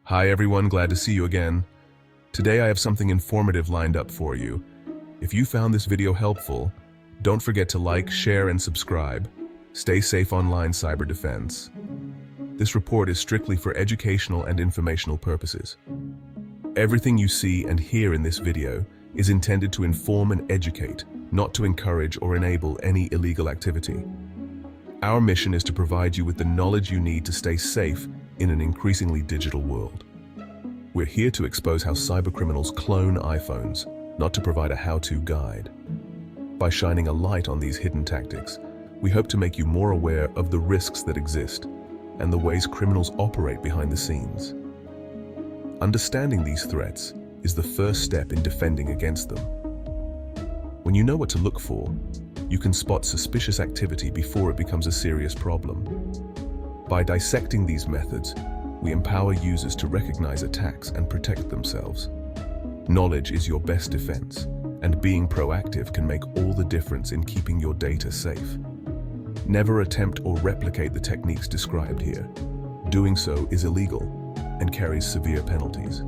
Hi everyone, glad to see you again. Today I have something informative lined up for you. If you found this video helpful, don't forget to like, share, and subscribe. Stay safe online cyber defense. This report is strictly for educational and informational purposes. Everything you see and hear in this video is intended to inform and educate, not to encourage or enable any illegal activity. Our mission is to provide you with the knowledge you need to stay safe in an increasingly digital world. We're here to expose how cybercriminals clone iPhones, not to provide a how-to guide. By shining a light on these hidden tactics, we hope to make you more aware of the risks that exist and the ways criminals operate behind the scenes. Understanding these threats is the first step in defending against them. When you know what to look for, you can spot suspicious activity before it becomes a serious problem. By dissecting these methods, we empower users to recognize attacks and protect themselves. Knowledge is your best defense, and being proactive can make all the difference in keeping your data safe. Never attempt or replicate the techniques described here. Doing so is illegal and carries severe penalties.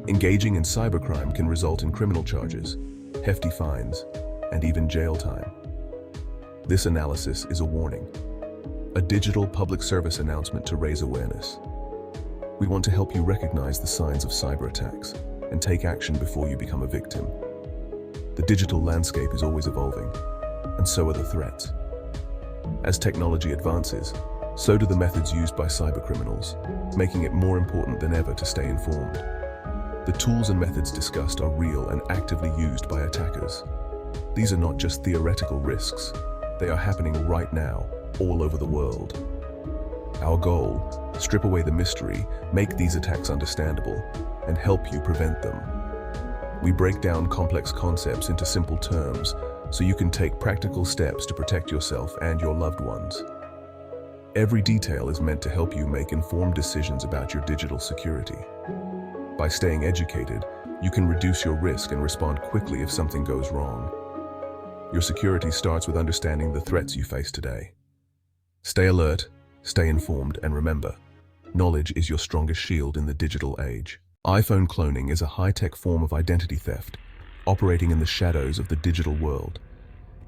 Engaging in cybercrime can result in criminal charges, hefty fines, and even jail time. This analysis is a warning, a digital public service announcement to raise awareness. We want to help you recognize the signs of cyber attacks and take action before you become a victim. The digital landscape is always evolving, and so are the threats. As technology advances, so do the methods used by cybercriminals, making it more important than ever to stay informed. The tools and methods discussed are real and actively used by attackers. These are not just theoretical risks, they are happening right now, all over the world. Our goal, strip away the mystery, make these attacks understandable, and help you prevent them. We break down complex concepts into simple terms so you can take practical steps to protect yourself and your loved ones. Every detail is meant to help you make informed decisions about your digital security. By staying educated, you can reduce your risk and respond quickly if something goes wrong. Your security starts with understanding the threats you face today. Stay alert, stay informed, and remember, knowledge is your strongest shield in the digital age. iPhone cloning is a high-tech form of identity theft, operating in the shadows of the digital world.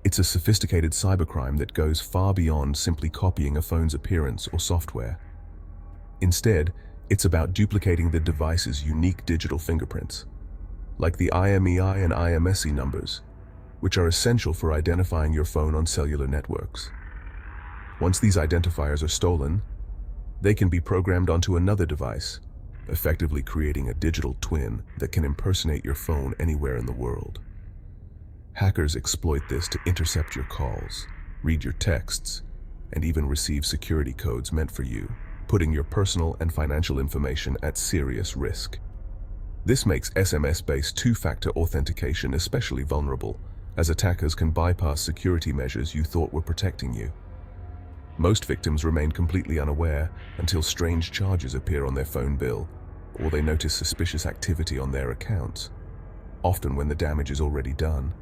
It's a sophisticated cybercrime that goes far beyond simply copying a phone's appearance or software. Instead, it's about duplicating the device's unique digital fingerprints, like the IMEI and IMSI numbers, which are essential for identifying your phone on cellular networks. Once these identifiers are stolen, they can be programmed onto another device, effectively creating a digital twin that can impersonate your phone anywhere in the world. Hackers exploit this to intercept your calls, read your texts, and even receive security codes meant for you, putting your personal and financial information at serious risk. This makes SMS-based two-factor authentication especially vulnerable, as attackers can bypass security measures you thought were protecting you. Most victims remain completely unaware until strange charges appear on their phone bill, or they notice suspicious activity on their accounts, often when the damage is already done.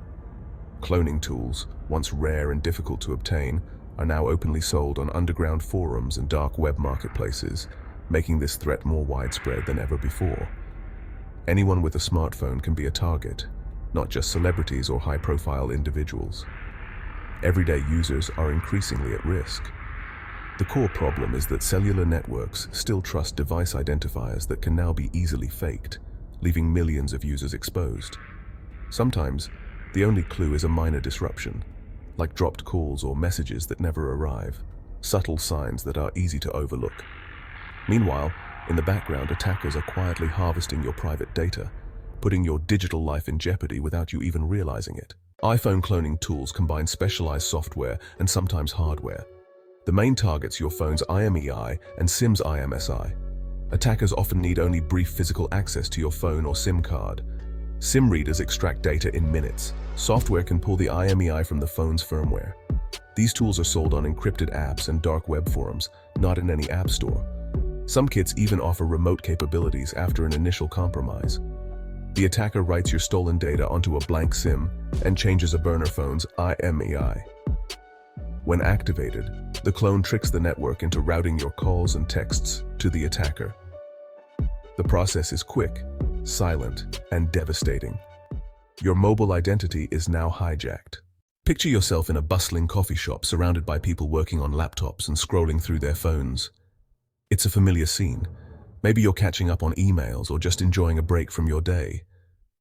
Cloning tools, once rare and difficult to obtain, are now openly sold on underground forums and dark web marketplaces, making this threat more widespread than ever before. Anyone with a smartphone can be a target, not just celebrities or high-profile individuals. Everyday users are increasingly at risk. The core problem is that cellular networks still trust device identifiers that can now be easily faked, leaving millions of users exposed. Sometimes, the only clue is a minor disruption, like dropped calls or messages that never arrive, subtle signs that are easy to overlook. Meanwhile, in the background, attackers are quietly harvesting your private data, putting your digital life in jeopardy without you even realizing it. iPhone cloning tools combine specialized software and sometimes hardware. The main target's your phone's IMEI and SIM's IMSI. Attackers often need only brief physical access to your phone or SIM card. SIM readers extract data in minutes. Software can pull the IMEI from the phone's firmware. These tools are sold on encrypted apps and dark web forums, not in any app store. Some kits even offer remote capabilities after an initial compromise. The attacker writes your stolen data onto a blank SIM and changes a burner phone's IMEI. When activated, the clone tricks the network into routing your calls and texts to the attacker. The process is quick, silent, and devastating. Your mobile identity is now hijacked. Picture yourself in a bustling coffee shop surrounded by people working on laptops and scrolling through their phones. It's a familiar scene. Maybe you're catching up on emails or just enjoying a break from your day.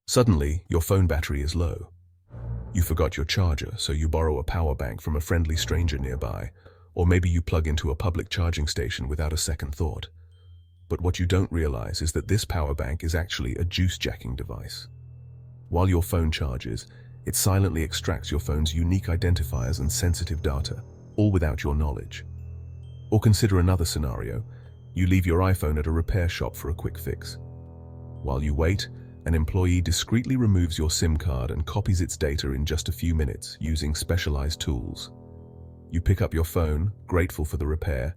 Suddenly, your phone battery is low. You forgot your charger, so you borrow a power bank from a friendly stranger nearby, or maybe you plug into a public charging station without a second thought. But what you don't realize is that this power bank is actually a juice-jacking device. While your phone charges, it silently extracts your phone's unique identifiers and sensitive data, all without your knowledge. Or consider another scenario. You leave your iPhone at a repair shop for a quick fix. While you wait, an employee discreetly removes your SIM card and copies its data in just a few minutes using specialized tools. You pick up your phone, grateful for the repair,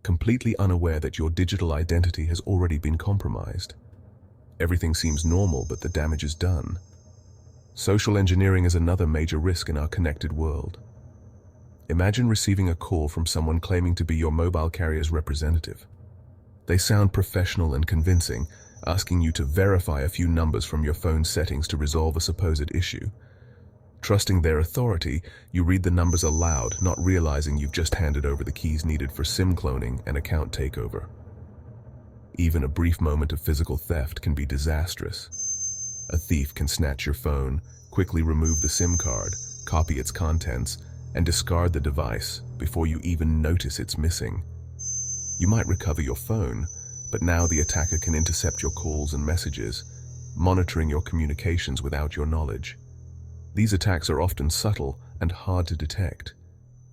completely unaware that your digital identity has already been compromised. Everything seems normal, but the damage is done. Social engineering is another major risk in our connected world. Imagine receiving a call from someone claiming to be your mobile carrier's representative. They sound professional and convincing, asking you to verify a few numbers from your phone's settings to resolve a supposed issue. Trusting their authority, you read the numbers aloud, not realizing you've just handed over the keys needed for SIM cloning and account takeover. Even a brief moment of physical theft can be disastrous. A thief can snatch your phone, quickly remove the SIM card, copy its contents, and discard the device before you even notice it's missing. You might recover your phone, but now the attacker can intercept your calls and messages, monitoring your communications without your knowledge. These attacks are often subtle and hard to detect.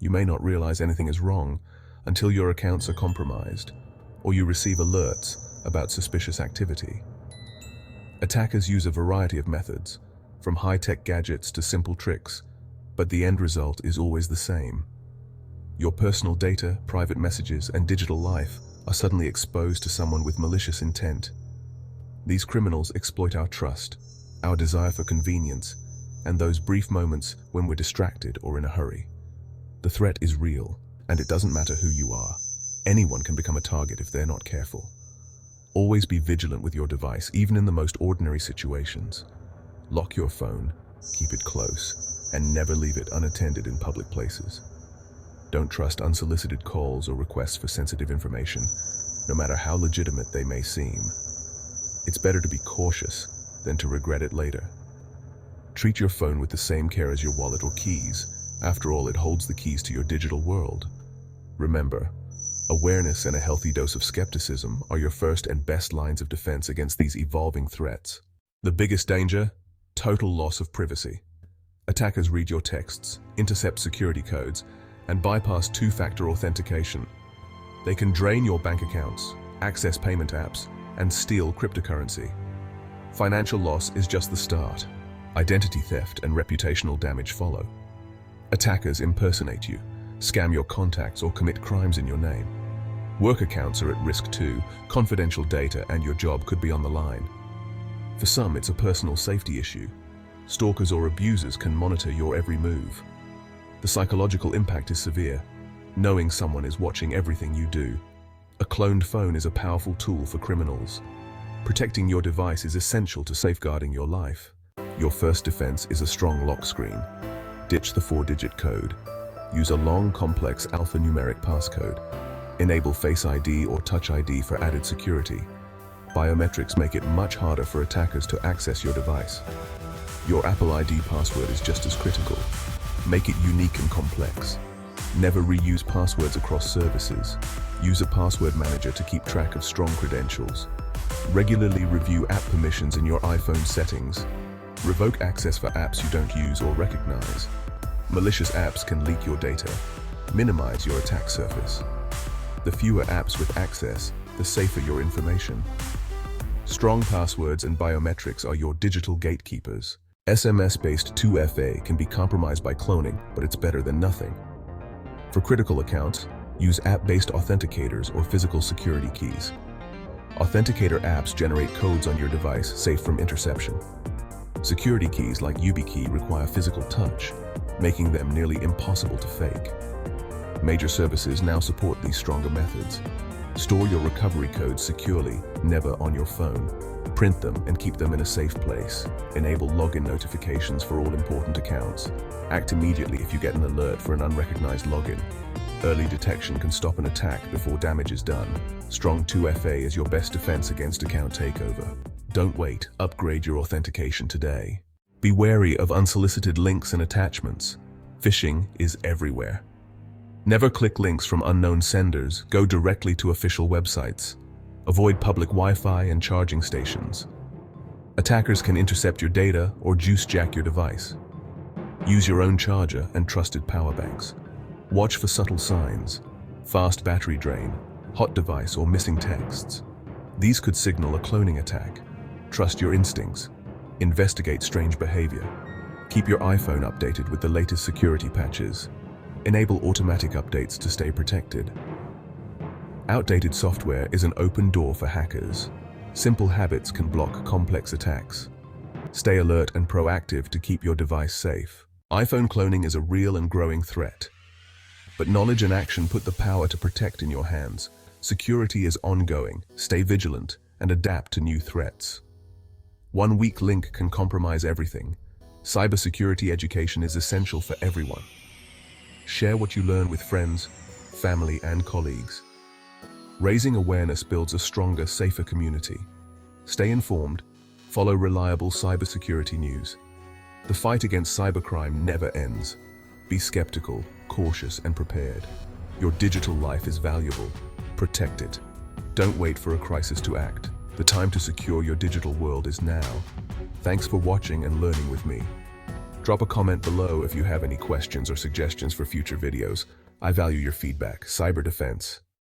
You may not realize anything is wrong until your accounts are compromised, or you receive alerts about suspicious activity. Attackers use a variety of methods, from high-tech gadgets to simple tricks, but the end result is always the same. Your personal data, private messages, and digital life are suddenly exposed to someone with malicious intent. These criminals exploit our trust, our desire for convenience, and those brief moments when we're distracted or in a hurry. The threat is real, and it doesn't matter who you are. Anyone can become a target if they're not careful. Always be vigilant with your device, even in the most ordinary situations. Lock your phone, keep it close, and never leave it unattended in public places. Don't trust unsolicited calls or requests for sensitive information, no matter how legitimate they may seem. It's better to be cautious than to regret it later. Treat your phone with the same care as your wallet or keys. After all, it holds the keys to your digital world. Remember, awareness and a healthy dose of skepticism are your first and best lines of defense against these evolving threats. The biggest danger? Total loss of privacy. Attackers read your texts, intercept security codes, and bypass two-factor authentication. They can drain your bank accounts, access payment apps, and steal cryptocurrency. Financial loss is just the start. Identity theft and reputational damage follow. Attackers impersonate you, scam your contacts, or commit crimes in your name. Work accounts are at risk too. Confidential data and your job could be on the line. For some, it's a personal safety issue. Stalkers or abusers can monitor your every move. The psychological impact is severe, knowing someone is watching everything you do. A cloned phone is a powerful tool for criminals. Protecting your device is essential to safeguarding your life. Your first defense is a strong lock screen. Ditch the 4-digit code. Use a long, complex alphanumeric passcode. Enable Face ID or Touch ID for added security. Biometrics make it much harder for attackers to access your device. Your Apple ID password is just as critical. Make it unique and complex. Never reuse passwords across services. Use a password manager to keep track of strong credentials. Regularly review app permissions in your iPhone settings. Revoke access for apps you don't use or recognize. Malicious apps can leak your data. Minimize your attack surface. The fewer apps with access, the safer your information. Strong passwords and biometrics are your digital gatekeepers. SMS-based 2FA can be compromised by cloning, but it's better than nothing. For critical accounts, use app-based authenticators or physical security keys. Authenticator apps generate codes on your device safe from interception. Security keys like YubiKey require physical touch, making them nearly impossible to fake. Major services now support these stronger methods. Store your recovery codes securely, never on your phone. Print them and keep them in a safe place. Enable login notifications for all important accounts. Act immediately if you get an alert for an unrecognized login. Early detection can stop an attack before damage is done. Strong 2FA is your best defense against account takeover. Don't wait, upgrade your authentication today. Be wary of unsolicited links and attachments. Phishing is everywhere. Never click links from unknown senders. Go directly to official websites. Avoid public Wi-Fi and charging stations. Attackers can intercept your data or juice jack your device. Use your own charger and trusted power banks. Watch for subtle signs: fast battery drain, hot device, or missing texts. These could signal a cloning attack. Trust your instincts. Investigate strange behavior. Keep your iPhone updated with the latest security patches. Enable automatic updates to stay protected. Outdated software is an open door for hackers. Simple habits can block complex attacks. Stay alert and proactive to keep your device safe. iPhone cloning is a real and growing threat. But knowledge and action put the power to protect in your hands. Security is ongoing. Stay vigilant and adapt to new threats. One weak link can compromise everything. Cybersecurity education is essential for everyone. Share what you learn with friends, family, and colleagues. Raising awareness builds a stronger, safer community. Stay informed. Follow reliable cybersecurity news. The fight against cybercrime never ends. Be skeptical, cautious, and prepared. Your digital life is valuable. Protect it. Don't wait for a crisis to act. The time to secure your digital world is now. Thanks for watching and learning with me. Drop a comment below if you have any questions or suggestions for future videos. I value your feedback. Cyber defense.